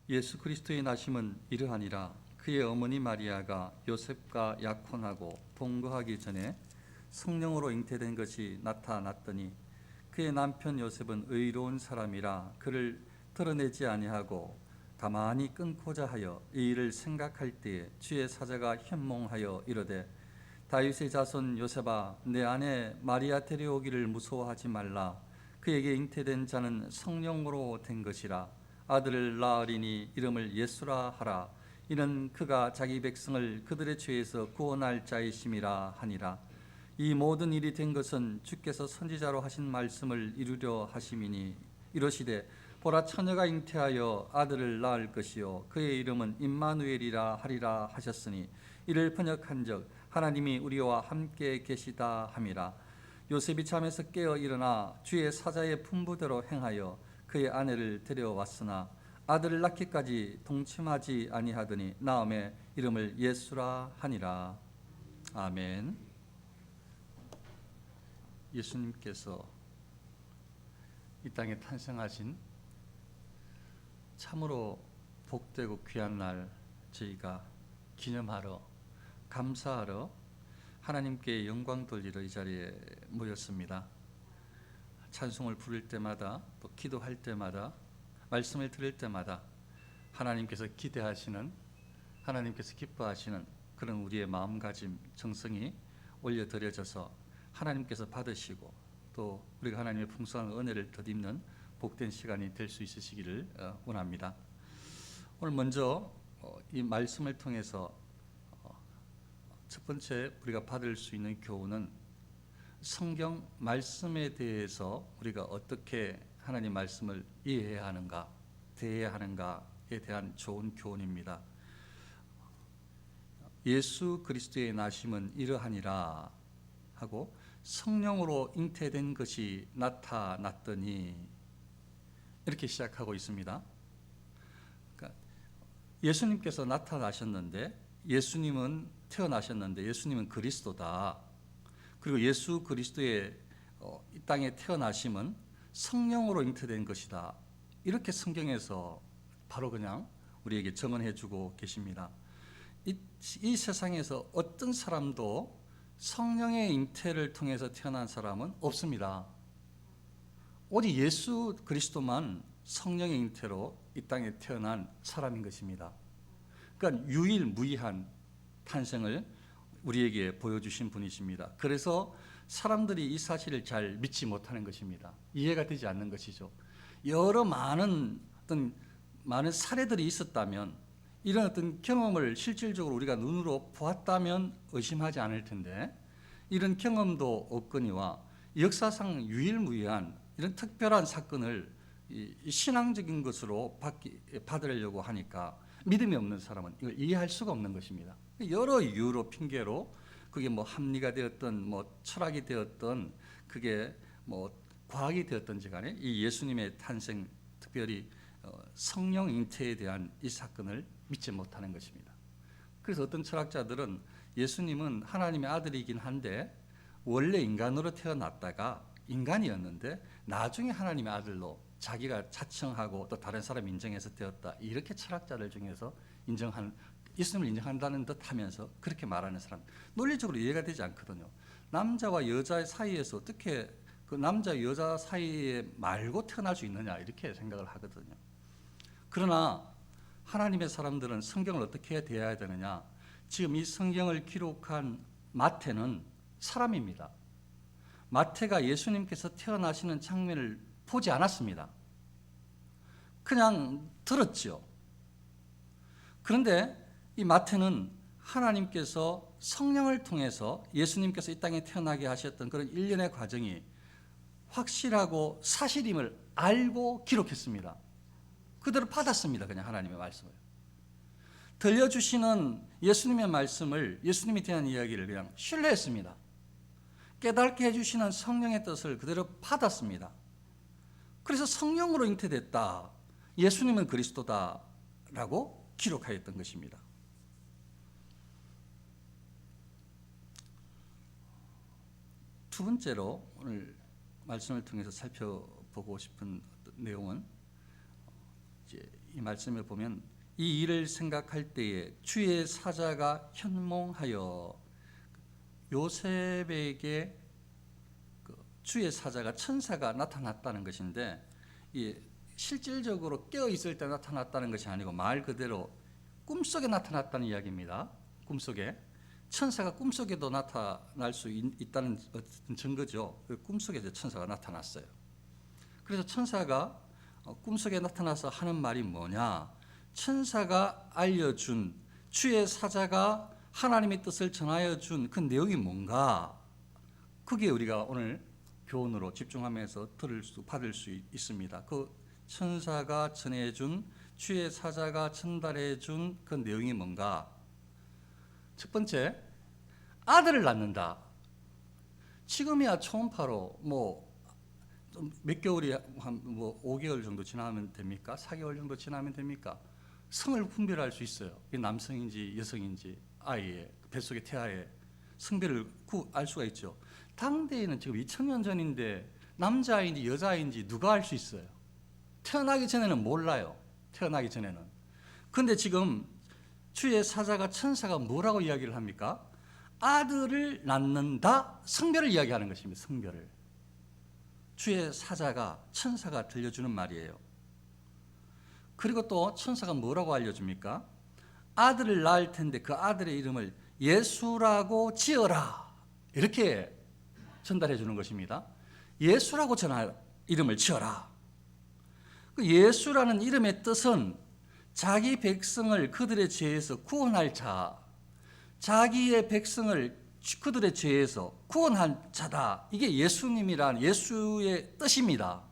예수 그리스도의 나심은 이러하니라. 그의 어머니 마리아가 요셉과 약혼하고 동거하기 전에 성령으로 잉태된 것이 나타났더니 그의 남편 요셉은 의로운 사람이라 그를 드러내지 아니하고 가만히 끊고자 하여 이 일을 생각할 때에 주의 사자가 현몽하여 이르되 다윗의 자손 요셉아, 내 아내 마리아 데려오기를 무서워하지 말라. 그에게 잉태된 자는 성령으로 된 것이라. 아들을 낳으리니 이름을 예수라 하라. 이는 그가 자기 백성을 그들의 죄에서 구원할 자이심이라 하니라. 이 모든 일이 된 것은 주께서 선지자로 하신 말씀을 이루려 하심이니 이르시되 보라, 처녀가 잉태하여 아들을 낳을 것이요 그의 이름은 임마누엘이라 하리라 하셨으니 이를 번역한즉 하나님이 우리와 함께 계시다 함이라. 요셉이 잠에서 깨어 일어나 주의 사자의 분부대로 행하여 그의 아내를 데려왔으나 아들을 낳기까지 동침하지 아니하더니 나음에 이름을 예수라 하니라. 아멘. 예수님께서 이 땅에 탄생하신 참으로 복되고 귀한 날 저희가 기념하러, 감사하러 하나님께 영광 돌리러 이 자리에 모였습니다. 찬송을 부를 때마다, 또 기도할 때마다, 말씀을 들을 때마다 하나님께서 기대하시는, 하나님께서 기뻐하시는 그런 우리의 마음가짐, 정성이 올려드려져서 하나님께서 받으시고 또 우리가 하나님의 풍성한 은혜를 덧입는 복된 시간이 될 수 있으시기를 원합니다. 오늘 먼저 이 말씀을 통해서 첫 번째 우리가 받을 수 있는 교훈은 성경 말씀에 대해서 우리가 어떻게 하나님 말씀을 이해해야 하는가, 대해야 하는가에 대한 좋은 교훈입니다. 예수 그리스도의 나심은 이러하니라 하고 성령으로 잉태된 것이 나타났더니 이렇게 시작하고 있습니다. 그러니까 예수님께서 나타나셨는데, 예수님은 태어나셨는데 예수님은 그리스도다. 그리고 예수 그리스도의 이 땅에 태어나심은 성령으로 잉태된 것이다. 이렇게 성경에서 바로 그냥 우리에게 증언해 주고 계십니다. 이 세상에서 어떤 사람도 성령의 잉태를 통해서 태어난 사람은 없습니다. 오직 예수 그리스도만 성령의 잉태로 이 땅에 태어난 사람인 것입니다. 그러니까 유일무이한 탄생을 우리에게 보여주신 분이십니다. 그래서 사람들이 이 사실을 잘 믿지 못하는 것입니다. 이해가 되지 않는 것이죠. 여러 많은 사례들이 있었다면, 이런 어떤 경험을 실질적으로 우리가 눈으로 보았다면 의심하지 않을 텐데, 이런 경험도 없거니와 역사상 유일무이한 이런 특별한 사건을 신앙적인 것으로 받으려고 하니까 믿음이 없는 사람은 이걸 이해할 수가 없는 것입니다. 여러 이유로, 핑계로, 그게 뭐 합리가 되었던, 뭐 철학이 되었던, 그게 뭐 과학이 되었던지 간에 이 예수님의 탄생, 특별히 성령 잉태에 대한 이 사건을 믿지 못하는 것입니다. 그래서 어떤 철학자들은 예수님은 하나님의 아들이긴 한데 원래 인간으로 태어났다가 인간이었는데 나중에 하나님의 아들로 자기가 자청하고 또 다른 사람이 인정해서 되었다. 이렇게 철학자들 중에서 예수님을 인정한다는 듯 하면서 그렇게 말하는 사람, 논리적으로 이해가 되지 않거든요. 남자와 여자 사이에서 어떻게 그 남자 여자 사이에 말고 태어날 수 있느냐, 이렇게 생각을 하거든요. 그러나 하나님의 사람들은 성경을 어떻게 대해야 되느냐, 지금 이 성경을 기록한 마태는 사람입니다. 마태가 예수님께서 태어나시는 장면을 보지 않았습니다. 그냥 들었죠. 그런데 이 마태는 하나님께서 성령을 통해서 예수님께서 이 땅에 태어나게 하셨던 그런 일련의 과정이 확실하고 사실임을 알고 기록했습니다. 그대로 받았습니다. 그냥 하나님의 말씀을. 들려주시는 예수님의 말씀을, 예수님에 대한 이야기를 그냥 신뢰했습니다. 깨닫게 해주시는 성령의 뜻을 그대로 받았습니다. 그래서 성령으로 잉태됐다, 예수님은 그리스도다라고 기록하였던 것입니다. 두 번째로 오늘 말씀을 통해서 살펴보고 싶은 내용은 이제 이 말씀을 보면 이 일을 생각할 때에 주의 사자가 현몽하여 요셉에게 주의 사자가 천사가 나타났다는 것인데 이 실질적으로 깨어 있을 때 나타났다는 것이 아니고 말 그대로 꿈속에 나타났다는 이야기입니다. 꿈속에 천사가 꿈속에도 나타날 수 있다는 어떤 증거죠. 꿈속에 천사가 나타났어요. 그래서 천사가 꿈속에 나타나서 하는 말이 뭐냐? 천사가 알려준 주의 사자가 하나님의 뜻을 전하여 준 그 내용이 뭔가? 그게 우리가 오늘 교훈으로 집중하면서 받을 수 있습니다. 그 천사가 전해준 주의 사자가 전달해준 그 내용이 뭔가? 첫 아들을 낳는다. 지금이야 초음파로 몇 개월이 한 5개월 정도 지나면 됩니까? 4개월 정도 지나면 됩니까? 성을 분별할 수 있어요. 남성인지 여성인지 아이의 뱃속의 태아의 성별을 알 수가 있죠. 당대에는 지금 2000년 전인데 남자인지 여자인지 누가 알 수 있어요? 태어나기 전에는 몰라요. 태어나기 전에는. 그런데 지금 주의 사자가 천사가 뭐라고 이야기를 합니까? 아들을 낳는다. 성별을 이야기하는 것입니다. 성별을. 주의 사자가 천사가 들려주는 말이에요. 그리고 또 천사가 뭐라고 알려줍니까? 아들을 낳을 텐데 그 아들의 이름을 예수라고 지어라. 이렇게 전달해 주는 것입니다. 예수라고 이름을 지어라. 그 예수라는 이름의 뜻은 자기 백성을 그들의 죄에서 구원할 자, 자기의 백성을 그들의 죄에서 구원한 자다. 이게 예수님이란 예수의 뜻입니다.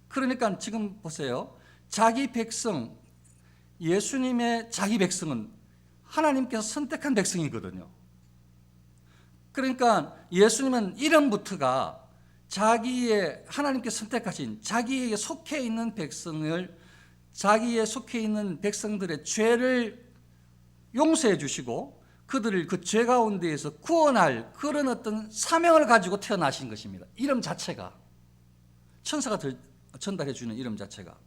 그러니까 지금 보세요. 자기 백성, 예수님의 자기 백성은 하나님께서 선택한 백성이거든요. 그러니까 예수님은 이름부터가 자기의 하나님께서 선택하신 자기에게 속해 있는 백성을 자기의 속해 있는 백성들의 죄를 용서해 주시고 그들을 그 죄 가운데에서 구원할 그런 어떤 사명을 가지고 태어나신 것입니다. 이름 자체가 천사가 전달해 주는 이름 자체가.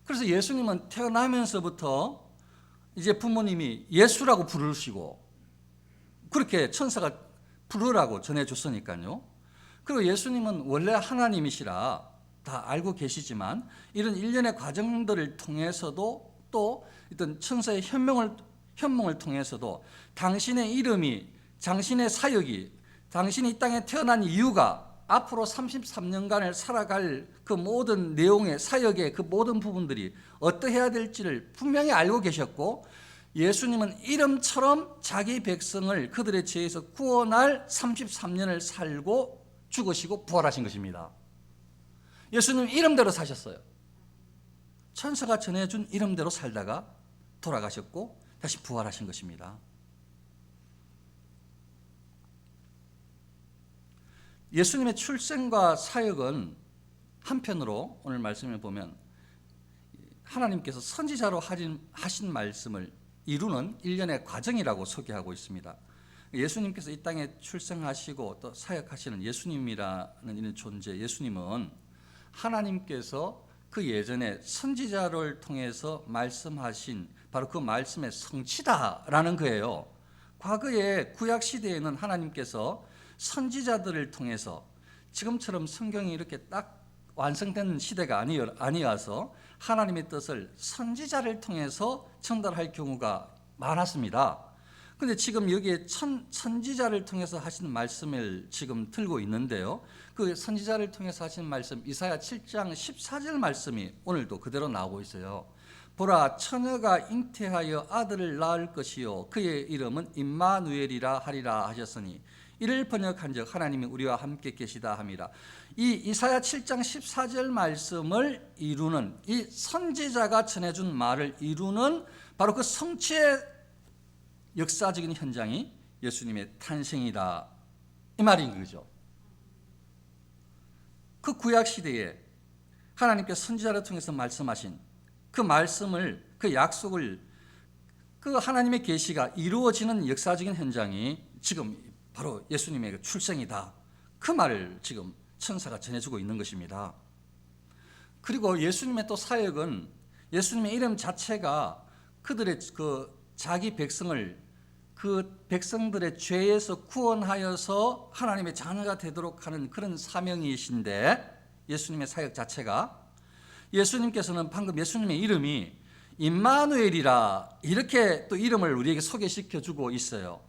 그래서 예수님은 태어나면서부터 이제 부모님이 예수라고 부르시고 그렇게 천사가 부르라고 전해줬으니까요. 그리고 예수님은 원래 하나님이시라 다 알고 계시지만 이런 일련의 과정들을 통해서도 또 어떤 천사의 현몽을 통해서도 당신의 이름이, 당신의 사역이, 당신이 이 땅에 태어난 이유가 앞으로 33년간을 살아갈 그 모든 내용의 사역의 그 모든 부분들이 어떠해야 될지를 분명히 알고 계셨고 예수님은 이름처럼 자기 백성을 그들의 죄에서 구원할 33년을 살고 죽으시고 부활하신 것입니다. 예수님 이름대로 사셨어요. 천사가 전해준 이름대로 살다가 돌아가셨고 다시 부활하신 것입니다. 예수님의 출생과 사역은 한편으로 오늘 말씀을 보면 하나님께서 선지자로 하신 말씀을 이루는 일련의 과정이라고 소개하고 있습니다. 예수님께서 이 땅에 출생하시고 또 사역하시는 예수님이라는 이런 존재, 예수님은 하나님께서 그 예전에 선지자를 통해서 말씀하신 바로 그 말씀의 성취다라는 거예요. 과거에 구약 시대에는 하나님께서 선지자들을 통해서 지금처럼 성경이 이렇게 딱 완성된 시대가 아니어서 하나님의 뜻을 선지자를 통해서 전달할 경우가 많았습니다. 그런데 지금 여기에 선지자를 통해서 하시는 말씀을 지금 들고 있는데요. 그 선지자를 통해서 하시는 말씀 이사야 7장 14절 말씀이 오늘도 그대로 나오고 있어요. 보라 처녀가 잉태하여 아들을 낳을 것이요 그의 이름은 임마누엘이라 하리라 하셨으니 이를 번역한즉 하나님이 우리와 함께 계시다 함이라. 이 이사야 7장 14절 말씀을 이루는 이 선지자가 전해준 말을 이루는 바로 그 성취의 역사적인 현장이 예수님의 탄생이다 이 말인 거죠. 그 구약 시대에 하나님께서 선지자를 통해서 말씀하신 그 말씀을 그 약속을 그 하나님의 계시가 이루어지는 역사적인 현장이 지금 바로 예수님의 출생이다. 그 말을 지금 천사가 전해주고 있는 것입니다. 그리고 예수님의 또 사역은 예수님의 이름 자체가 그들의 그 자기 백성을 그 백성들의 죄에서 구원하여서 하나님의 자녀가 되도록 하는 그런 사명이신데, 예수님의 사역 자체가, 예수님께서는 방금 예수님의 이름이 임마누엘이라 이렇게 또 이름을 우리에게 소개시켜 주고 있어요.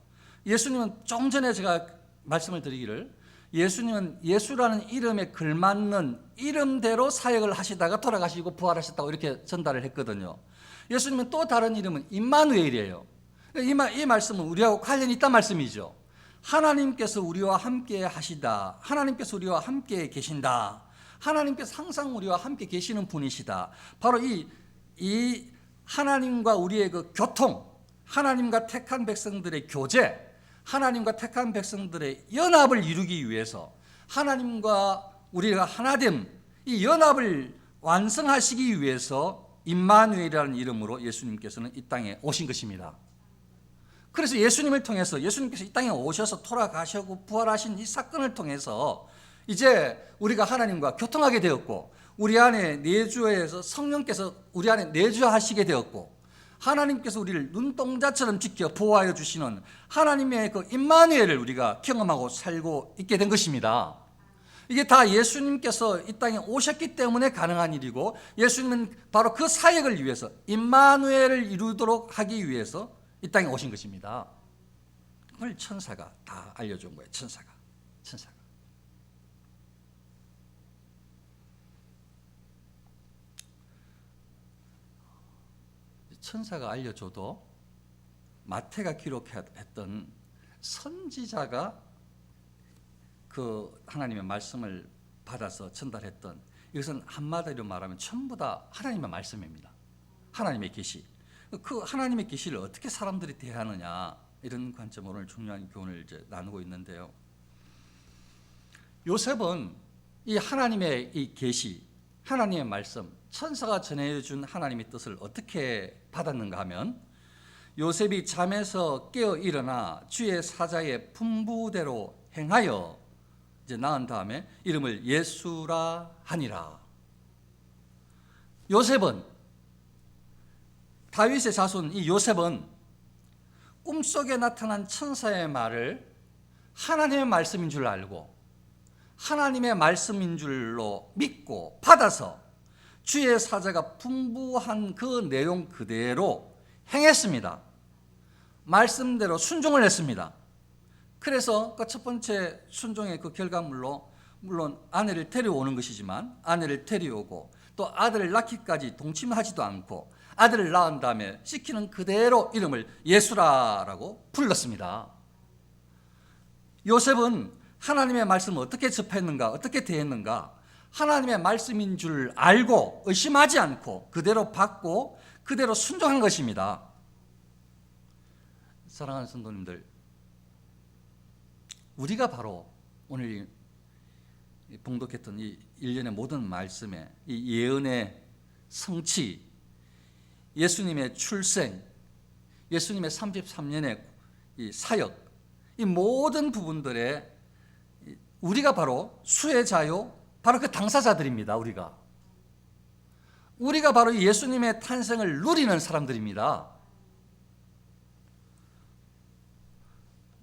예수님은 좀 전에 제가 말씀을 드리기를, 예수님은 예수라는 이름에 걸맞는 이름대로 사역을 하시다가 돌아가시고 부활하셨다고 이렇게 전달을 했거든요. 예수님은 또 다른 이름은 임마누엘이에요. 이 말씀은 우리하고 관련이 있단 말씀이죠. 하나님께서 우리와 함께 하시다, 하나님께서 우리와 함께 계신다, 하나님께서 항상 우리와 함께 계시는 분이시다. 바로 이 하나님과 우리의 그 교통, 하나님과 택한 백성들의 교제, 하나님과 택한 백성들의 연합을 이루기 위해서, 하나님과 우리가 하나됨, 이 연합을 완성하시기 위해서 임마누엘이라는 이름으로 예수님께서는 이 땅에 오신 것입니다. 그래서 예수님을 통해서, 예수님께서 이 땅에 오셔서 돌아가시고 부활하신 이 사건을 통해서 이제 우리가 하나님과 교통하게 되었고, 우리 안에 내주에서 성령께서 우리 안에 내주하시게 되었고, 하나님께서 우리를 눈동자처럼 지켜 보호하여 주시는 하나님의 그 임마누엘을 우리가 경험하고 살고 있게 된 것입니다. 이게 다 예수님께서 이 땅에 오셨기 때문에 가능한 일이고, 예수님은 바로 그 사역을 위해서 임마누엘을 이루도록 하기 위해서 이 땅에 오신 것입니다. 그걸 천사가 다 알려준 거예요. 천사가. 천사가 알려줘도 마태가 기록했던 선지자가 그 하나님의 말씀을 받아서 전달했던, 이것은 한마디로 말하면 전부 다 하나님의 말씀입니다. 하나님의 계시. 그 하나님의 계시를 어떻게 사람들이 대하느냐, 이런 관점으로 오늘 중요한 교훈을 이제 나누고 있는데요. 요셉은 이 하나님의 이 계시, 하나님의 말씀, 천사가 전해준 하나님의 뜻을 어떻게 받았는가 하면, 요셉이 잠에서 깨어 일어나 주의 사자의 분부대로 행하여 이제 낳은 다음에 이름을 예수라 하니라. 요셉은, 다윗의 자손 이 요셉은 꿈속에 나타난 천사의 말을 하나님의 말씀인 줄 알고, 하나님의 말씀인 줄로 믿고 받아서 주의 사자가 분부한 그 내용 그대로 행했습니다. 말씀대로 순종을 했습니다. 그래서 그 첫 번째 순종의 그 결과물로, 물론 아내를 데려오는 것이지만, 아내를 데려오고 또 아들을 낳기까지 동침하지도 않고, 아들을 낳은 다음에 시키는 그대로 이름을 예수라라고 불렀습니다. 요셉은 하나님의 말씀을 어떻게 접했는가, 어떻게 대했는가, 하나님의 말씀인 줄 알고 의심하지 않고 그대로 받고 그대로 순종한 것입니다. 사랑하는 성도님들, 우리가 바로 오늘 봉독했던 이 일련의 모든 말씀의 이 예언의 성취, 예수님의 출생, 예수님의 33년의 이 사역, 이 모든 부분들에 우리가 바로 수혜자요, 바로 그 당사자들입니다. 우리가 바로 예수님의 탄생을 누리는 사람들입니다.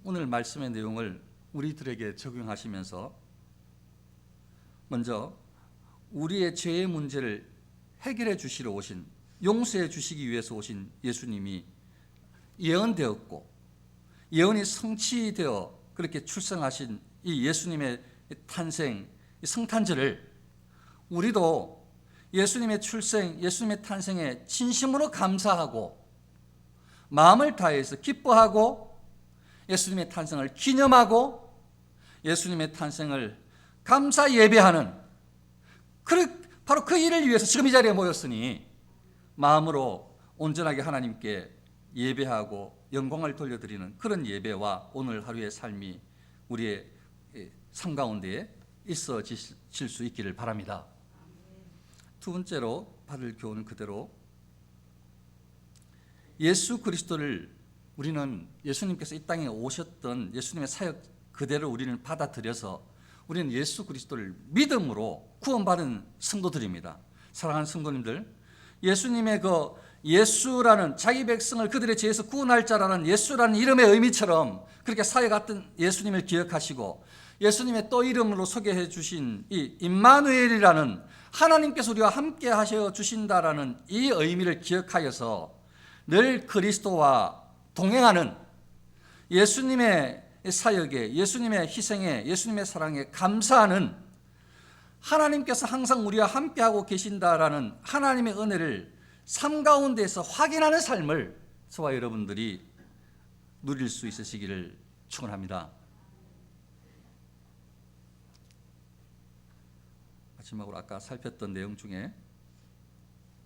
오늘 말씀의 내용을 우리들에게 적용하시면서, 먼저 우리의 죄의 문제를 해결해 주시러 오신, 용서해 주시기 위해서 오신 예수님이 예언되었고, 예언이 성취되어 그렇게 출생하신 이 예수님의 탄생, 성탄절을 우리도 예수님의 출생, 예수님의 탄생에 진심으로 감사하고 마음을 다해서 기뻐하고, 예수님의 탄생을 기념하고 예수님의 탄생을 감사 예배하는, 바로 그 일을 위해서 지금 이 자리에 모였으니 마음으로 온전하게 하나님께 예배하고 영광을 돌려드리는 그런 예배와 오늘 하루의 삶이 우리의 삶 가운데에 있어질 수 있기를 바랍니다. 두 번째로 받을 교훈은 그대로, 예수 그리스도를 우리는 예수님께서 이 땅에 오셨던 예수님의 사역 그대로 우리는 받아들여서 우리는 예수 그리스도를 믿음으로 구원받은 성도들입니다. 사랑하는 성도님들, 예수님의 그 예수라는 자기 백성을 그들의 죄에서 구원할 자라는 예수라는 이름의 의미처럼 그렇게 사역했던 예수님을 기억하시고 예수님의 또 이름으로 소개해 주신 이 임마누엘이라는 하나님께서 우리와 함께 하셔 주신다라는 이 의미를 기억하여서 늘 그리스도와 동행하는 예수님의 사역에, 예수님의 희생에, 예수님의 사랑에 감사하는 하나님께서 항상 우리와 함께하고 계신다라는 하나님의 은혜를 삶 가운데에서 확인하는 삶을 저와 여러분들이 누릴 수 있으시기를 축원합니다. 마지막으로 아까 살폈던 내용 중에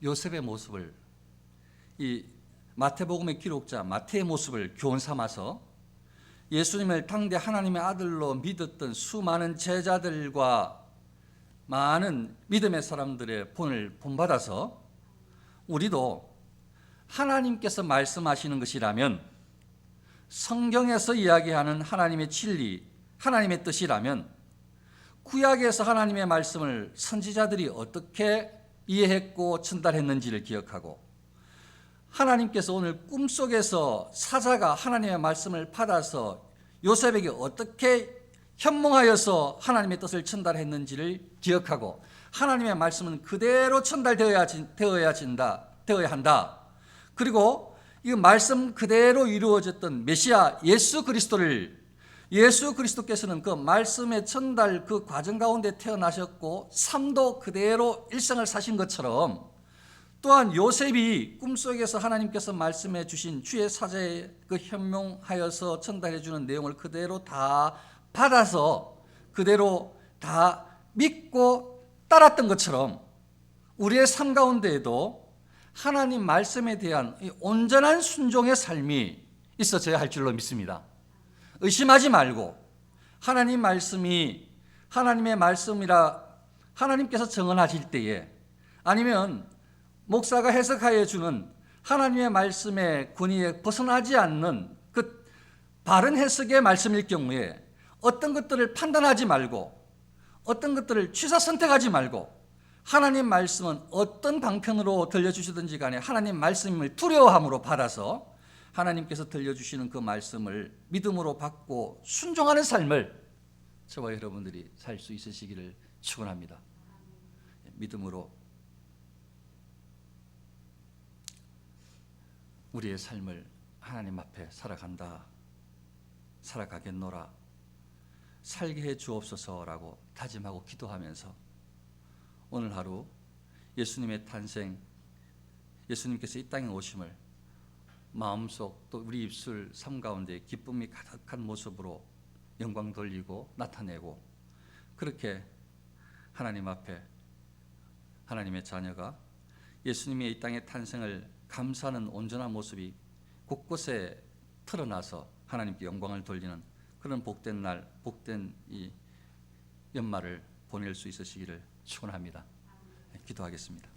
요셉의 모습을, 이 마태복음의 기록자 마태의 모습을 교훈 삼아서 예수님을 당대 하나님의 아들로 믿었던 수많은 제자들과 많은 믿음의 사람들의 본을 본받아서 우리도 하나님께서 말씀하시는 것이라면, 성경에서 이야기하는 하나님의 진리, 하나님의 뜻이라면 구약에서 하나님의 말씀을 선지자들이 어떻게 이해했고 전달했는지를 기억하고, 하나님께서 오늘 꿈속에서 사자가 하나님의 말씀을 받아서 요셉에게 어떻게 현몽하여서 하나님의 뜻을 전달했는지를 기억하고, 하나님의 말씀은 그대로 전달되어야 한다. 그리고 이 말씀 그대로 이루어졌던 메시아 예수 그리스도께서는 그 말씀의 전달 그 과정 가운데 태어나셨고 삶도 그대로 일생을 사신 것처럼, 또한 요셉이 꿈속에서 하나님께서 말씀해 주신 주의 사자에 그 현명하여서 전달해 주는 내용을 그대로 다 받아서 그대로 다 믿고 따랐던 것처럼 우리의 삶 가운데에도 하나님 말씀에 대한 온전한 순종의 삶이 있어져야 할 줄로 믿습니다. 의심하지 말고 하나님 말씀이 하나님의 말씀이라 하나님께서 정언하실 때에, 아니면 목사가 해석하여 주는 하나님의 말씀의 권위에 벗어나지 않는 그 바른 해석의 말씀일 경우에 어떤 것들을 판단하지 말고 어떤 것들을 취사 선택하지 말고 하나님 말씀은 어떤 방편으로 들려주시든지 간에 하나님 말씀을 두려워함으로 받아서 하나님께서 들려주시는 그 말씀을 믿음으로 받고 순종하는 삶을 저와 여러분들이 살 수 있으시기를 축원합니다. 믿음으로 우리의 삶을 하나님 앞에 살아가겠노라, 살게 해 주옵소서라고 다짐하고 기도하면서 오늘 하루 예수님의 탄생, 예수님께서 이 땅에 오심을 마음속 또 우리 입술 삶 가운데 기쁨이 가득한 모습으로 영광 돌리고 나타내고, 그렇게 하나님 앞에 하나님의 자녀가 예수님의 이 땅의 탄생을 감사하는 온전한 모습이 곳곳에 드러나서 하나님께 영광을 돌리는 그런 복된 날, 복된 이 연말을 보낼 수 있으시기를 축원합니다. 기도하겠습니다.